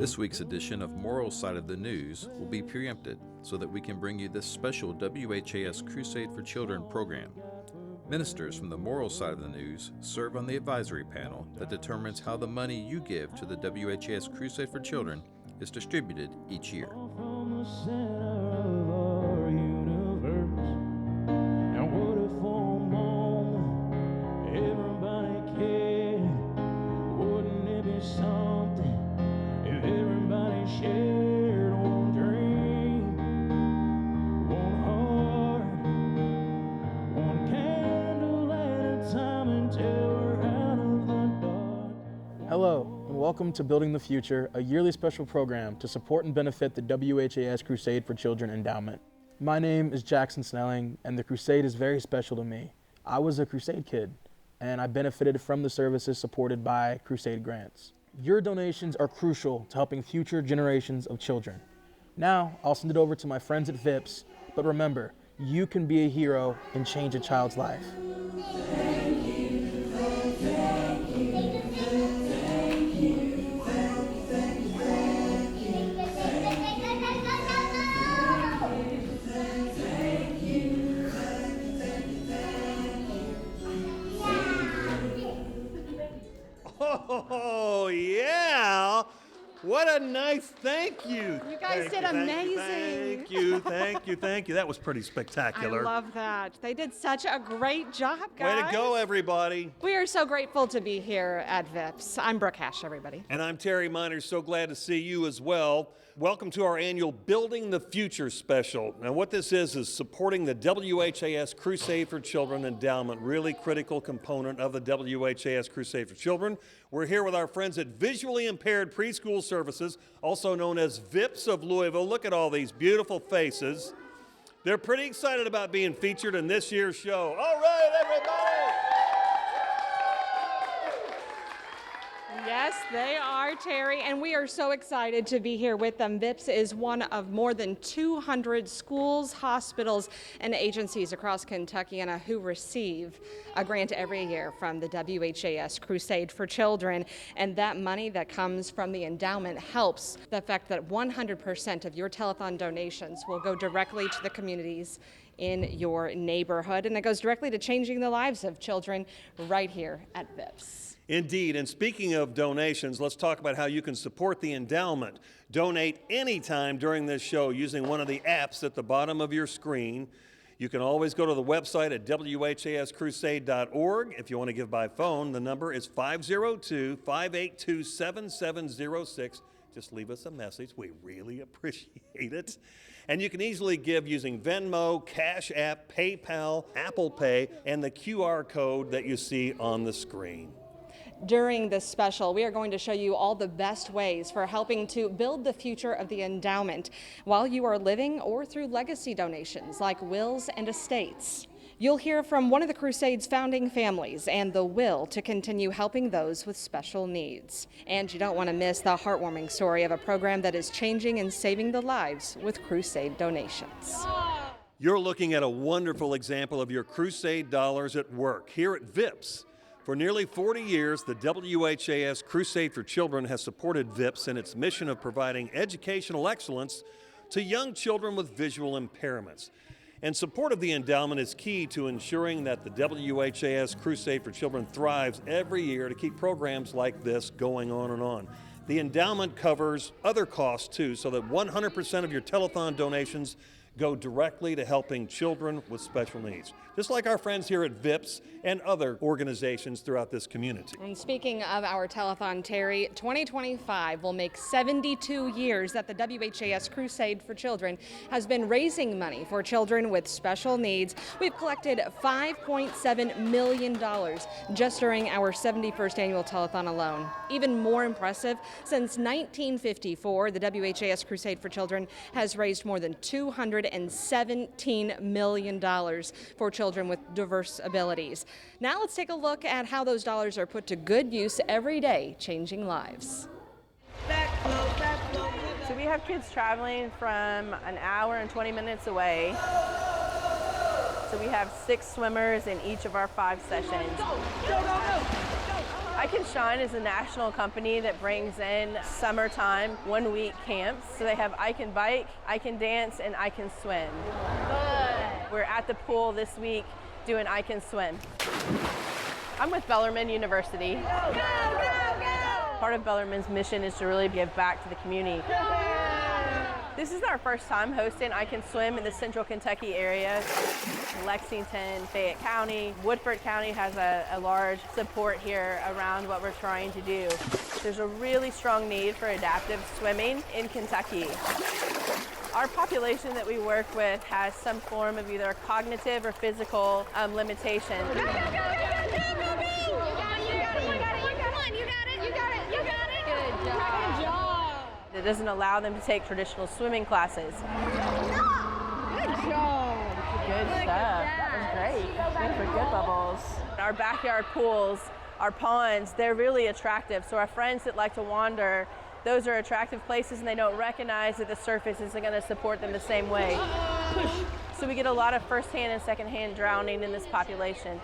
This week's edition of Moral Side of the News will be preempted so that we can bring you this special WHAS Crusade for Children program. Ministers from the Moral Side of the News serve on the advisory panel that determines how the money you give to the WHAS Crusade for Children is distributed each year. Hello, and welcome to Building the Future, a yearly special program to support and benefit the WHAS Crusade for Children Endowment. My name is Jackson Snelling, and the Crusade is very special to me. I was a Crusade kid, and I benefited from the services supported by Crusade grants. Your donations are crucial to helping future generations of children. Now, I'll send it over to my friends at VIPS, but remember, you can be a hero and change a child's life. Oh, yeah. What a nice thank you. You guys did amazing. Thank you. That was pretty spectacular. I love that. They did such a great job, guys. Way to go, everybody. We are so grateful to be here at VIPS. I'm Brooke Hasch, everybody. And I'm Terry Miners. So glad to see you as well. Welcome to our annual Building the Future special. Now, what this is supporting the WHAS Crusade for Children Endowment, really critical component of the WHAS Crusade for Children. We're here with our friends at Visually Impaired Preschool Services, also known as VIPS of Louisville. Look at all these beautiful faces. They're pretty excited about being featured in this year's show. All right, everybody! Yes, they are, Terry, and we are so excited to be here with them. VIPS is one of more than 200 schools, hospitals, and agencies across Kentucky who receive a grant every year from the WHAS Crusade for Children. And that money that comes from the endowment helps the fact that 100% of your telethon donations will go directly to the communities in your neighborhood, and it goes directly to changing the lives of children right here at VIPS. Indeed, and speaking of donations, let's talk about how you can support the endowment. Donate anytime during this show using one of the apps at the bottom of your screen. You can always go to the website at WHAScrusade.org. If you want to give by phone, the number is 502-582-7706. Just leave us a message. We really appreciate it. And you can easily give using Venmo, Cash App, PayPal, Apple Pay, and the QR code that you see on the screen. During this special, we are going to show you all the best ways for helping to build the future of the endowment while you are living or through legacy donations like wills and estates. You'll hear from one of the Crusade's founding families and the will to continue helping those with special needs. And you don't want to miss the heartwarming story of a program that is changing and saving the lives with Crusade donations. You're looking at a wonderful example of your Crusade dollars at work here at VIPS. For nearly 40 years, the WHAS Crusade for Children has supported VIPS in its mission of providing educational excellence to young children with visual impairments. And support of the endowment is key to ensuring that the WHAS Crusade for Children thrives every year to keep programs like this going on and on. The endowment covers other costs too, so that 100% of your telethon donations go directly to helping children with special needs, just like our friends here at VIPS and other organizations throughout this community. And speaking of our telethon, Terry, 2025 will make 72 years that the WHAS Crusade for Children has been raising money for children with special needs. We've collected $5.7 million just during our 71st annual telethon alone. Even more impressive, since 1954, the WHAS Crusade for Children has raised more than $217 million for children with diverse abilities. Now let's take a look at how those dollars are put to good use every day, changing lives. So we have kids traveling from an hour and 20 minutes away. So we have 6 swimmers in each of our 5 sessions. Go, go, go, go. I Can Shine is a national company that brings in summertime 1-week camps. So they have I Can Bike, I Can Dance, and I Can Swim. We're at the pool this week doing I Can Swim. I'm with Bellarmine University. Go, go, go! Part of Bellarmine's mission is to really give back to the community. This is our first time hosting I Can Swim in the central Kentucky area. Lexington, Fayette County, Woodford County has a large support here around what we're trying to do. There's a really strong need for adaptive swimming in Kentucky. Our population that we work with has some form of either cognitive or physical limitation. Go, go, go, go, go, go, go! Good job. It doesn't allow them to take traditional swimming classes. Good job. Good stuff. That was great. Good for good bubbles. Our backyard pools, our ponds, they're really attractive. So our friends that like to wander, those are attractive places and they don't recognize that the surface isn't going to support them the same way. So we get a lot of first-hand and second-hand drowning in this population.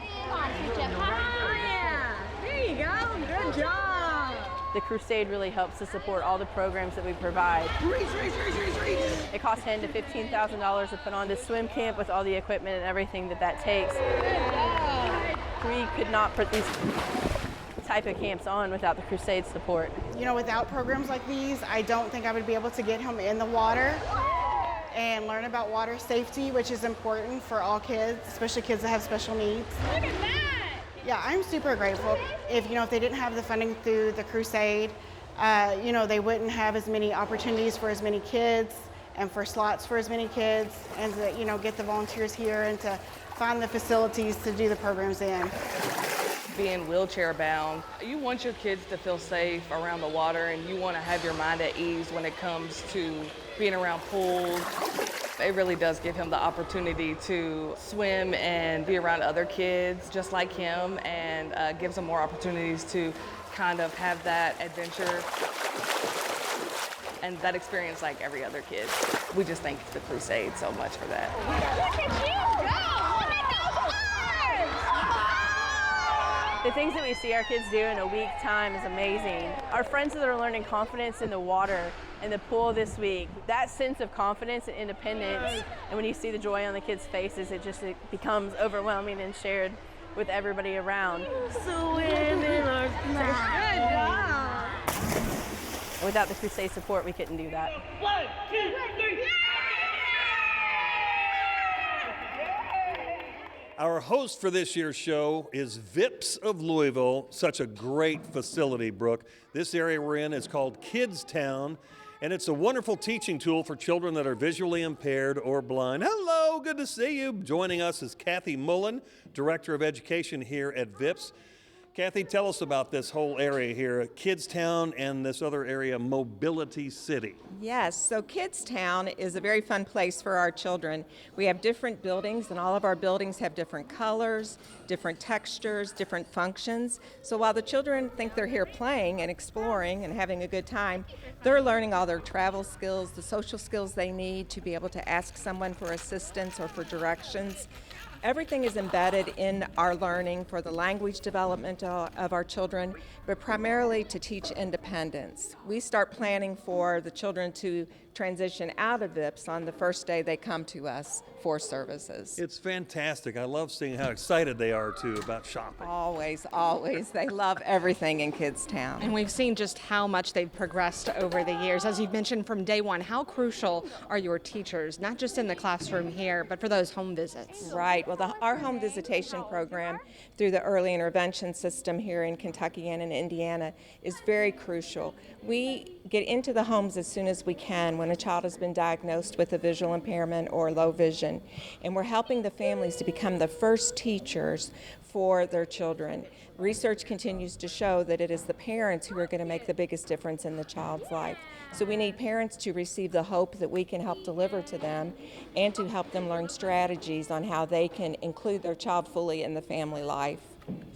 There you go. Good job. The Crusade really helps to support all the programs that we provide. It costs $10,000 to $15,000 to put on this swim camp with all the equipment and everything that takes. We could not put these type of camps on without the Crusade support. You know, without programs like these, I don't think I would be able to get him in the water and learn about water safety, which is important for all kids, especially kids that have special needs. Look at that. Yeah, I'm super grateful. If they didn't have the funding through the Crusade, they wouldn't have as many opportunities for as many kids and for slots for as many kids, and to, get the volunteers here and to find the facilities to do the programs in. Being wheelchair bound, you want your kids to feel safe around the water, and you want to have your mind at ease when it comes to being around pools. It really does give him the opportunity to swim and be around other kids just like him, and gives him more opportunities to kind of have that adventure and that experience like every other kid. We just thank the Crusade so much for that. Look at you go! Look at those arms! The things that we see our kids do in a week's time is amazing. Our friends that are learning confidence in the water and the pool this week, that sense of confidence and independence, and when you see the joy on the kids' faces, it becomes overwhelming and shared with everybody around. Swimming or flying. Good job. Without the Crusade support, we couldn't do that. 1, 2, 3. Our host for this year's show is VIPS of Louisville. Such a great facility, Brooke. This area we're in is called Kids Town, and it's a wonderful teaching tool for children that are visually impaired or blind. Hello, good to see you. Joining us is Kathy Mullen, Director of Education here at VIPS. Kathy, tell us about this whole area here, Kids Town and this other area, Mobility City. Yes, so Kids Town is a very fun place for our children. We have different buildings, and all of our buildings have different colors, different textures, different functions. So while the children think they're here playing and exploring and having a good time, they're learning all their travel skills, the social skills they need to be able to ask someone for assistance or for directions. Everything is embedded in our learning for the language development of our children, but primarily to teach independence. We start planning for the children to transition out of VIPS on the first day they come to us for services. It's fantastic. I love seeing how excited they are, too, about shopping. Always, always. They love everything in Kids Town. And we've seen just how much they've progressed over the years. As you've mentioned from day one, how crucial are your teachers, not just in the classroom here, but for those home visits? Right. Well, our home visitation program through the early intervention system here in Kentucky and in Indiana is very crucial. We get into the homes as soon as we can when a child has been diagnosed with a visual impairment or low vision, and we're helping the families to become the first teachers for their children. Research continues to show that it is the parents who are going to make the biggest difference in the child's life. So we need parents to receive the hope that we can help deliver to them, and to help them learn strategies on how they can include their child fully in the family life.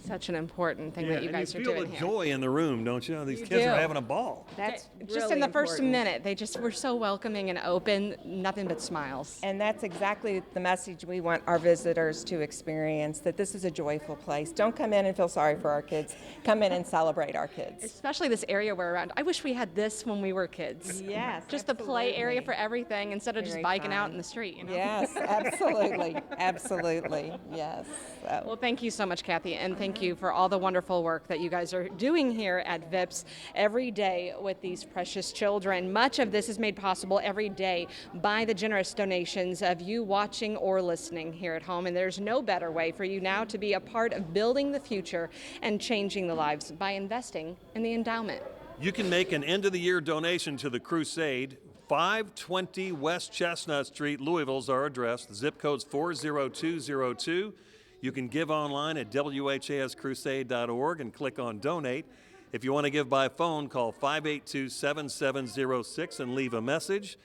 Such an important thing that you guys are and you doing feel the here. joy in the room, don't you? These You kids are do. having a ball. That's Just really in the first important. minute, they just were so welcoming and open, nothing but smiles. And that's exactly the message we want our visitors to experience, that this is a joyful place. Don't come in and feel sorry for our kids. Come in and celebrate our kids. Especially this area we're around. I wish we had this when we were kids. Yes, Just the play area absolutely. for everything instead of just Very biking out fun. in the street, you know? Yes, absolutely, absolutely, yes. So- Well, thank you so much, Kathy, and thank you for all the wonderful work that you guys are doing here at VIPS every day with these precious children. Much of this is made possible every day by the generous donations of you watching or listening here at home, and there's no better way for you now to be a part of building the future and changing the lives by investing in the endowment. You can make an end-of-the-year donation to the Crusade. 520 West Chestnut Street, Louisville's our address. The zip code's 40202. You can give online at WHAScrusade.org and click on Donate. If you want to give by phone, call 582-7706 and leave a message.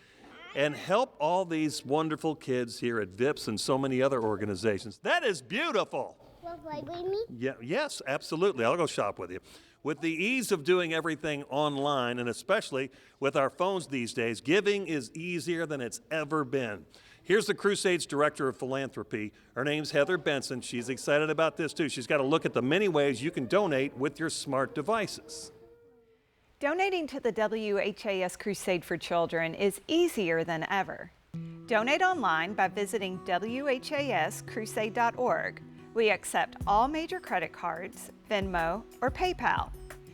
And help all these wonderful kids here at VIPS and so many other organizations. That is beautiful. Will play with me? Yeah, yes, absolutely. I'll go shop with you. With the ease of doing everything online, and especially with our phones these days, giving is easier than it's ever been. Here's the Crusade's Director of Philanthropy. Her name's Heather Benson. She's excited about this too. She's got to look at the many ways you can donate with your smart devices. Donating to the WHAS Crusade for Children is easier than ever. Donate online by visiting WHAScrusade.org. We accept all major credit cards, Venmo, or PayPal.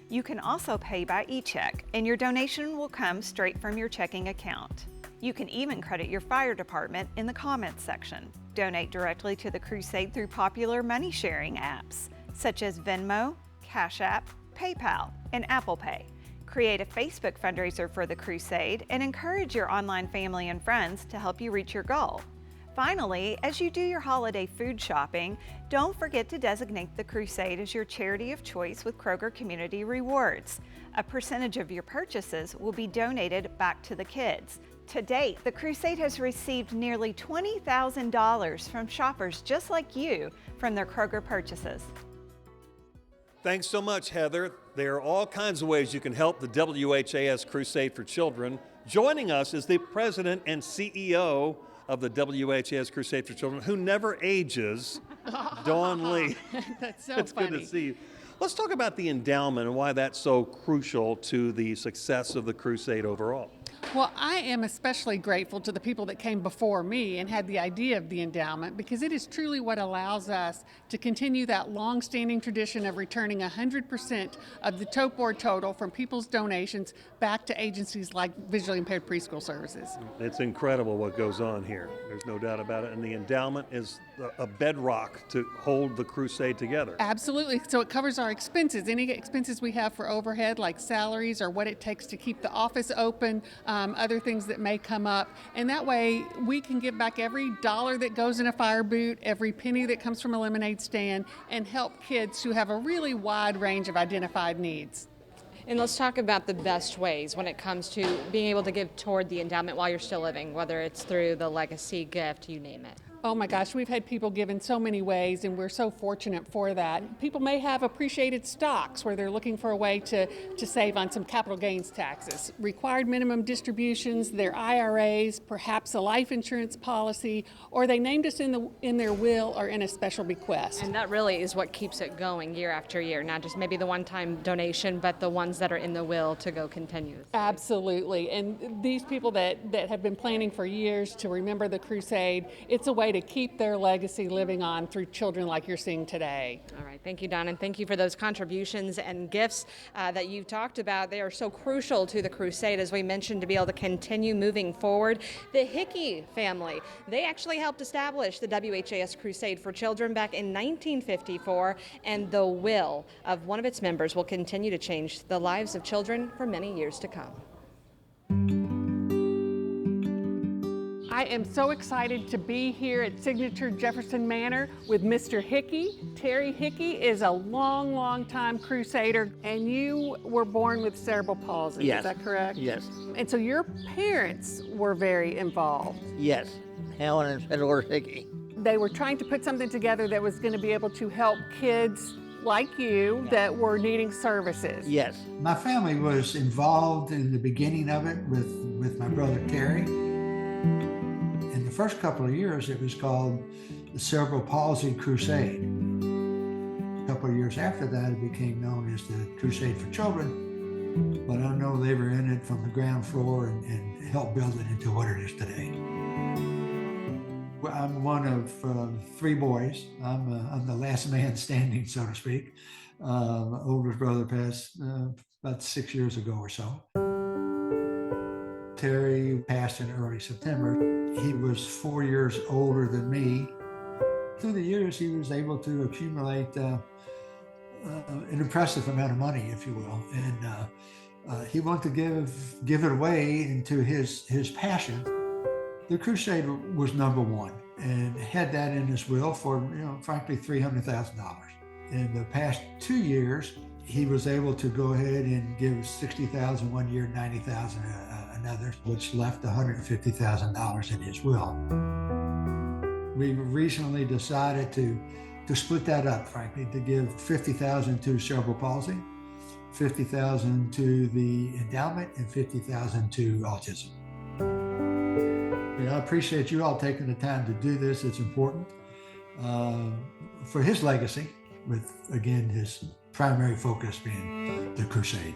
You can also pay by e-check, and your donation will come straight from your checking account. You can even credit your fire department in the comments section. Donate directly to the Crusade through popular money sharing apps, such as Venmo, Cash App, PayPal, and Apple Pay. Create a Facebook fundraiser for the Crusade and encourage your online family and friends to help you reach your goal. Finally, as you do your holiday food shopping, don't forget to designate the Crusade as your charity of choice with Kroger Community Rewards. A percentage of your purchases will be donated back to the kids. To date, the Crusade has received nearly $20,000 from shoppers just like you from their Kroger purchases. Thanks so much, Heather. There are all kinds of ways you can help the WHAS Crusade for Children. Joining us is the president and CEO of the WHAS Crusade for Children, who never ages, Dawn Lee. That's so It's funny. good to see you. Let's talk about the endowment and why that's so crucial to the success of the Crusade overall. Well, I am especially grateful to the people that came before me and had the idea of the endowment, because it is truly what allows us to continue that long-standing tradition of returning 100% of the tote board total from people's donations back to agencies like visually impaired preschool services. It's incredible what goes on here. There's no doubt about it. And the endowment is a bedrock to hold the Crusade together. Absolutely. So it covers our expenses, any expenses we have for overhead like salaries or what it takes to keep the office open, other things that may come up. And that way we can give back every dollar that goes in a fire boot, every penny that comes from a lemonade stand, and help kids who have a really wide range of identified needs. And let's talk about the best ways when it comes to being able to give toward the endowment while you're still living, whether it's through the legacy gift, you name it. Oh my gosh, we've had people give in so many ways, and we're so fortunate for that. People may have appreciated stocks where they're looking for a way to save on some capital gains taxes, required minimum distributions, their IRAs, perhaps a life insurance policy, or they named us in their will or in a special bequest. And that really is what keeps it going year after year, not just maybe the one-time donation, but the ones that are in the will to go continuously. Absolutely. And these people that have been planning for years to remember the Crusade, it's a way to keep their legacy living on through children like you're seeing today. All right, thank you, Don, and thank you for those contributions and gifts that you talked about. They are so crucial to the Crusade, as we mentioned, to be able to continue moving forward. The Hickey family, they actually helped establish the WHAS Crusade for Children back in 1954, and the will of one of its members will continue to change the lives of children for many years to come. I am so excited to be here at Signature Jefferson Manor with Mr. Hickey. Terry Hickey is a long time Crusader, and you were born with cerebral palsy, Yes. Is that correct? Yes. And so your parents were very involved. Yes. Helen and Fedor Hickey. They were trying to put something together that was going to be able to help kids like you that were needing services. Yes. My family was involved in the beginning of it with my brother Terry. In the first couple of years, it was called the Cerebral Palsy Crusade. A couple of years after that, it became known as the Crusade for Children. But I know they were in it from the ground floor and helped build it into what it is today. I'm one of 3 boys. I'm the last man standing, so to speak. My oldest brother passed about 6 years ago or so. Terry passed in early September. He was 4 years older than me. Through the years, he was able to accumulate an impressive amount of money, if you will, and he wanted to give it away into his passion. The crusade was #1 and had that in his will for, frankly, $300,000. In the past 2 years, he was able to go ahead and give $60,000 one year, $90,000 another, which left $150,000 in his will. We recently decided to split that up, frankly, to give $50,000 to cerebral palsy, $50,000 to the endowment, and $50,000 to autism. I appreciate you all taking the time to do this. It's important for his legacy, with, again, his primary focus being the crusade.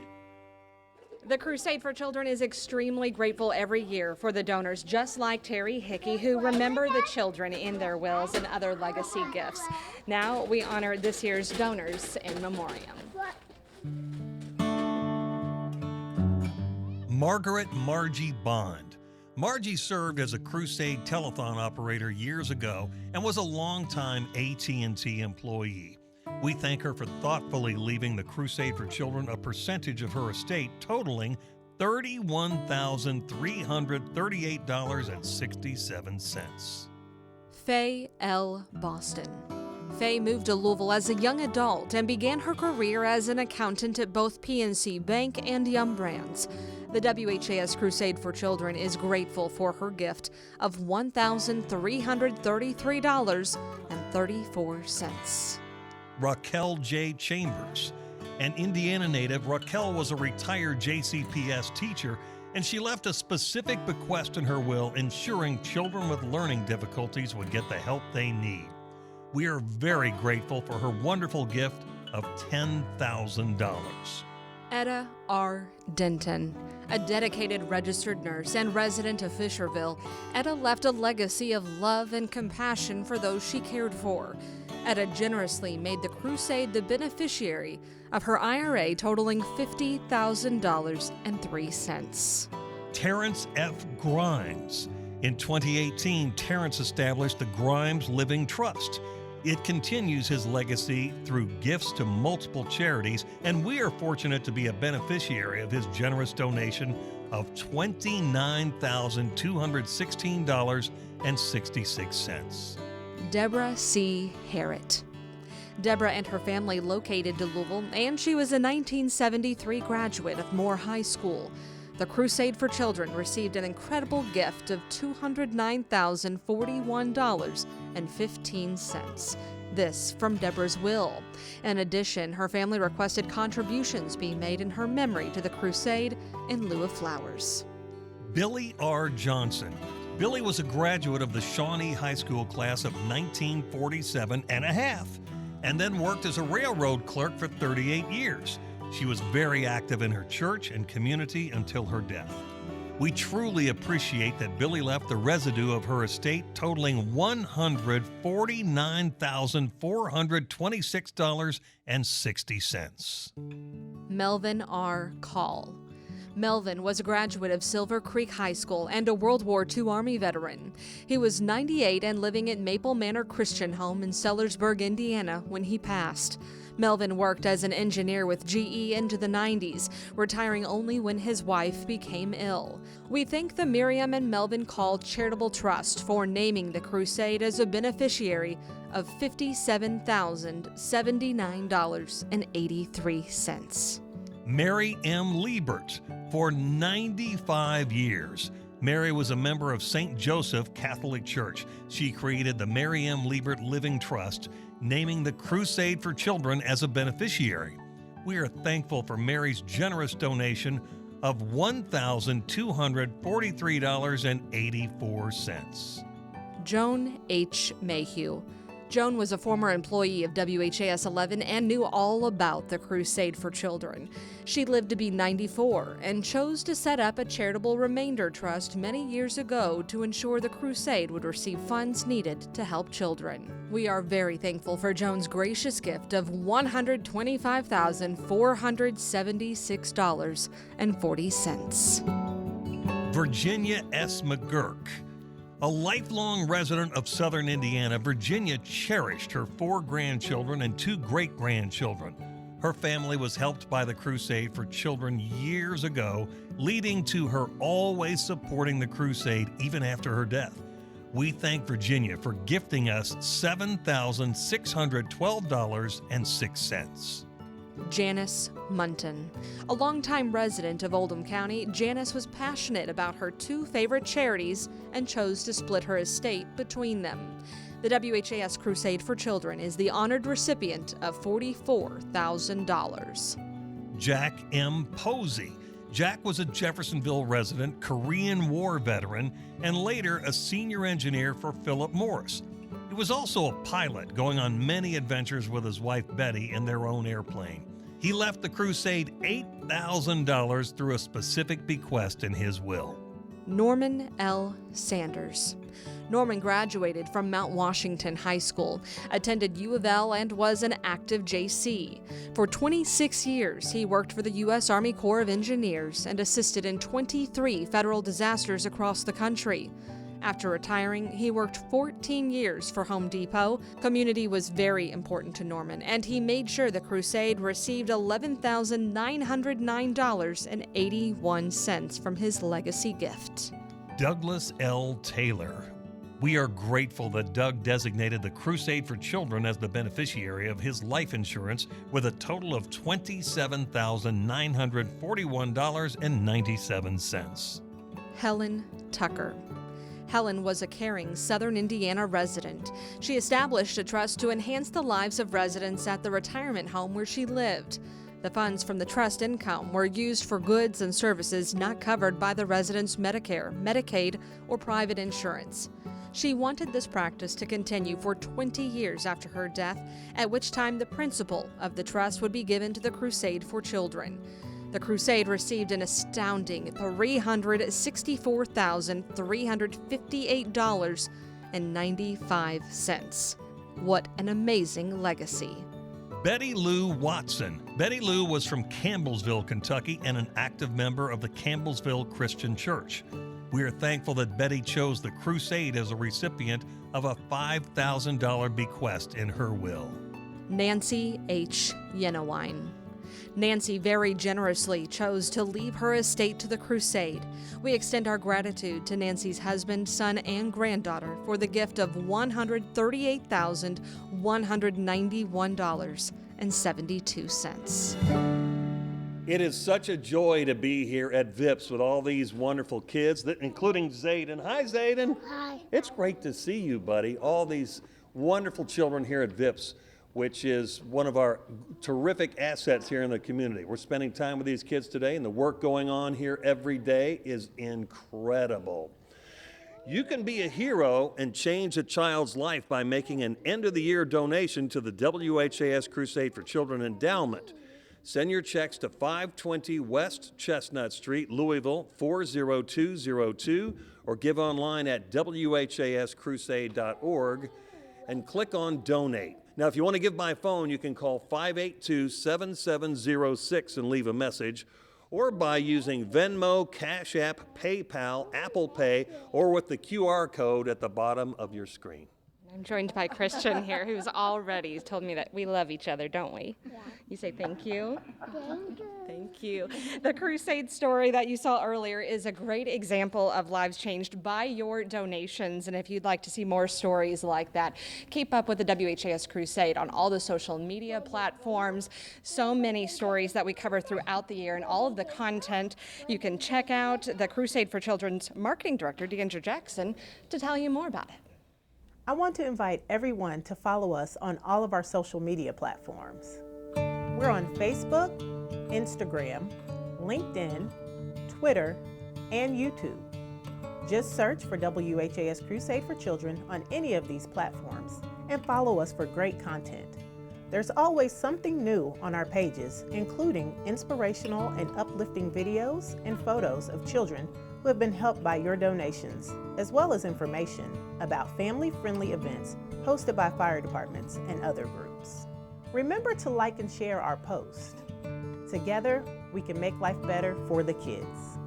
The Crusade for Children is extremely grateful every year for the donors just like Terry Hickey, who remember the children in their wills and other legacy gifts. Now we honor this year's donors in memoriam. Margaret Margie Bond. Margie served as a Crusade telethon operator years ago and was a longtime AT&T employee. We thank her for thoughtfully leaving the Crusade for Children a percentage of her estate totaling $31,338.67. Faye L. Boston. Faye moved to Louisville as a young adult and began her career as an accountant at both PNC Bank and Yum Brands. The WHAS Crusade for Children is grateful for her gift of $1,333.34. Raquel J. Chambers. An Indiana native, Raquel was a retired JCPS teacher, and she left a specific bequest in her will ensuring children with learning difficulties would get the help they need. We are very grateful for her wonderful gift of $10,000. Etta R. Denton. A dedicated registered nurse and resident of Fisherville, Etta left a legacy of love and compassion for those she cared for. Etta generously made the Crusade the beneficiary of her IRA totaling $50,000.03. Terrence F. Grimes. In 2018, Terrence established the Grimes Living Trust. It continues his legacy through gifts to multiple charities, and we are fortunate to be a beneficiary of his generous donation of $29,216.66. Deborah C. Harrett. Deborah and her family located to Louisville, and she was a 1973 graduate of Moore High School. The Crusade for Children received an incredible gift of $209,041.15. This from Deborah's will. In addition, her family requested contributions be made in her memory to the Crusade in lieu of flowers. Billy R. Johnson. Billy was a graduate of the Shawnee High School class of 1947 and a half, and then worked as a railroad clerk for 38 years. She was very active in her church and community until her death. We truly appreciate that Billy left the residue of her estate totaling $149,426.60. Melvin R. Call. Melvin was a graduate of Silver Creek High School and a World War II Army veteran. He was 98 and living at Maple Manor Christian Home in Sellersburg, Indiana, when he passed. Melvin worked as an engineer with GE into the 90s, retiring only when his wife became ill. We thank the Miriam and Melvin Call Charitable Trust for naming the Crusade as a beneficiary of $57,079.83. Mary M. Liebert. For 95 years, Mary was a member of St. Joseph Catholic Church. She created the Mary M. Liebert Living Trust, naming the Crusade for Children as a beneficiary. We are thankful for Mary's generous donation of $1,243.84. Joan H. Mayhew. Joan was a former employee of WHAS 11 and knew all about the Crusade for Children. She lived to be 94 and chose to set up a charitable remainder trust many years ago to ensure the Crusade would receive funds needed to help children. We are very thankful for Joan's gracious gift of $125,476.40. Virginia S. McGurk. A lifelong resident of southern Indiana, Virginia cherished her 4 grandchildren and 2 great-grandchildren. Her family was helped by the Crusade for Children years ago, leading to her always supporting the Crusade even after her death. We thank Virginia for gifting us $7,612.06. Janice Munton. A longtime resident of Oldham County, Janice was passionate about her 2 favorite charities and chose to split her estate between them. The WHAS Crusade for Children is the honored recipient of $44,000. Jack M. Posey. Jack was a Jeffersonville resident, Korean War veteran, and later a senior engineer for Philip Morris. He was also a pilot, going on many adventures with his wife Betty in their own airplane. He left the Crusade $8,000 through a specific bequest in his will. Norman L. Sanders. Norman graduated from Mount Washington High School, attended U of L, and was an active JC. For 26 years, he worked for the U.S. Army Corps of Engineers and assisted in 23 federal disasters across the country. After retiring, he worked 14 years for Home Depot. Community was very important to Norman, and he made sure the Crusade received $11,909.81 from his legacy gift. Douglas L. Taylor. We are grateful that Doug designated the Crusade for Children as the beneficiary of his life insurance with a total of $27,941.97. Helen Tucker. Helen was a caring Southern Indiana resident. She established a trust to enhance the lives of residents at the retirement home where she lived. The funds from the trust income were used for goods and services not covered by the resident's Medicare, Medicaid, or private insurance. She wanted this practice to continue for 20 years after her death, at which time the principal of the trust would be given to the Crusade for Children. The Crusade received an astounding $364,358.95. What an amazing legacy. Betty Lou Watson. Betty Lou was from Campbellsville, Kentucky, and an active member of the Campbellsville Christian Church. We are thankful that Betty chose the Crusade as a recipient of a $5,000 bequest in her will. Nancy H. Yenowine. Nancy very generously chose to leave her estate to the Crusade. We extend our gratitude to Nancy's husband, son, and granddaughter for the gift of $138,191.72. It is such a joy to be here at VIPS with all these wonderful kids, including Zayden. Hi, Zayden. Hi. It's great to see you, buddy. All these wonderful children here at VIPS, which is one of our terrific assets here in the community. We're spending time with these kids today, and the work going on here every day is incredible. You can be a hero and change a child's life by making an end-of-the-year donation to the WHAS Crusade for Children Endowment. Send your checks to 520 West Chestnut Street, Louisville, 40202, or give online at whascrusade.org and click on Donate. Now, if you want to give by phone, you can call 582-7706 and leave a message, or by using Venmo, Cash App, PayPal, Apple Pay, or with the QR code at the bottom of your screen. I'm joined by Christian here, who's already told me that we love each other, don't we? Yeah. You say thank you? Thank you. Thank you. The Crusade story that you saw earlier is a great example of lives changed by your donations. And if you'd like to see more stories like that, keep up with the WHAS Crusade on all the social media platforms. So many stories that we cover throughout the year, and all of the content you can check out the Crusade for Children's marketing director, Deandra Jackson, to tell you more about it. I want to invite everyone to follow us on all of our social media platforms. We're on Facebook, Instagram, LinkedIn, Twitter, and YouTube. Just search for WHAS Crusade for Children on any of these platforms and follow us for great content. There's always something new on our pages, including inspirational and uplifting videos and photos of children who have been helped by your donations, as well as information about family-friendly events hosted by fire departments and other groups. Remember to like and share our post. Together, we can make life better for the kids.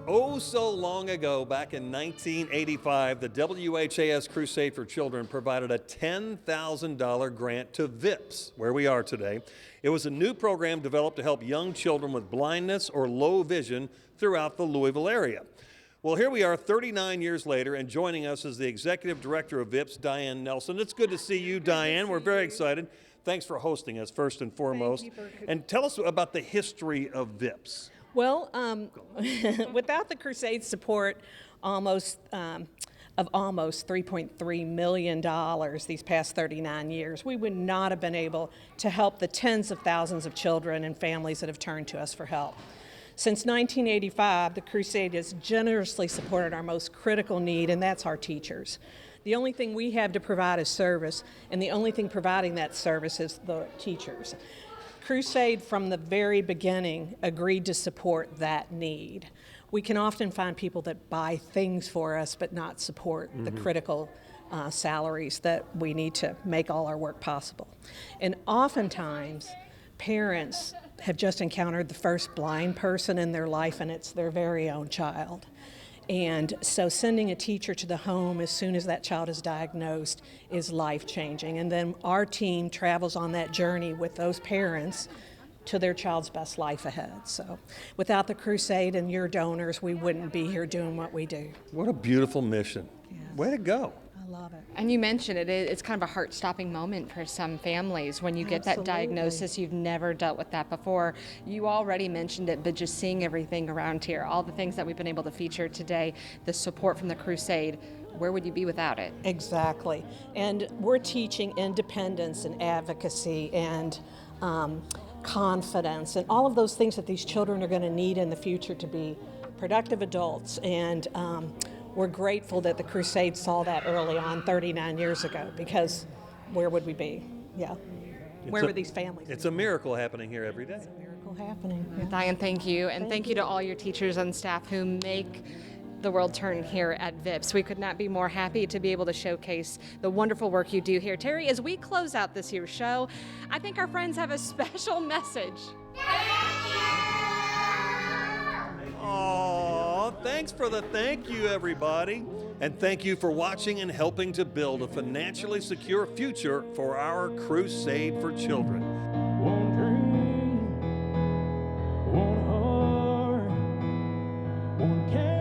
Oh, so long ago, back in 1985, the WHAS Crusade for Children provided a $10,000 grant to VIPS, where we are today. It was a new program developed to help young children with blindness or low vision throughout the Louisville area. Well, here we are 39 years later, and joining us is the Executive Director of VIPS, Diane Nelson. It's good to see you, Diane. We're very excited. Thanks for hosting us, first and foremost. And tell us about the history of VIPS. Well, without the Crusade's support, almost $3.3 million these past 39 years, we would not have been able to help the tens of thousands of children and families that have turned to us for help. Since 1985, the Crusade has generously supported our most critical need, and that's our teachers. The only thing we have to provide is service, and the only thing providing that service is the teachers. Crusade, from the very beginning, agreed to support that need. We can often find people that buy things for us but not support the critical salaries that we need to make all our work possible. And oftentimes, parents have just encountered the first blind person in their life, and it's their very own child. And so sending a teacher to the home as soon as that child is diagnosed is life-changing. And then our team travels on that journey with those parents to their child's best life ahead. So without the Crusade and your donors, we wouldn't be here doing what we do. What a beautiful mission. Yes. Way to go. I love it. And you mentioned it's kind of a heart-stopping moment for some families when you get that diagnosis. You've never dealt with that before. You already mentioned it, but just seeing everything around here, all the things that we've been able to feature today, the support from the Crusade, where would you be without it? Exactly. And we're teaching independence and advocacy and confidence and all of those things that these children are going to need in the future to be productive adults. And we're grateful that the Crusade saw that early on 39 years ago, because where would we be? Yeah. Where would these families be? It's a miracle happening here every day. It's a miracle happening. Yeah. Diane, thank you. And thank you to all your teachers and staff who make the world turn here at VIPS. We could not be more happy to be able to showcase the wonderful work you do here. Terry, as we close out this year's show, I think our friends have a special message. Aw, thanks for the thank you, everybody. And thank you for watching and helping to build a financially secure future for our Crusade for Children. One dream, one heart, one can.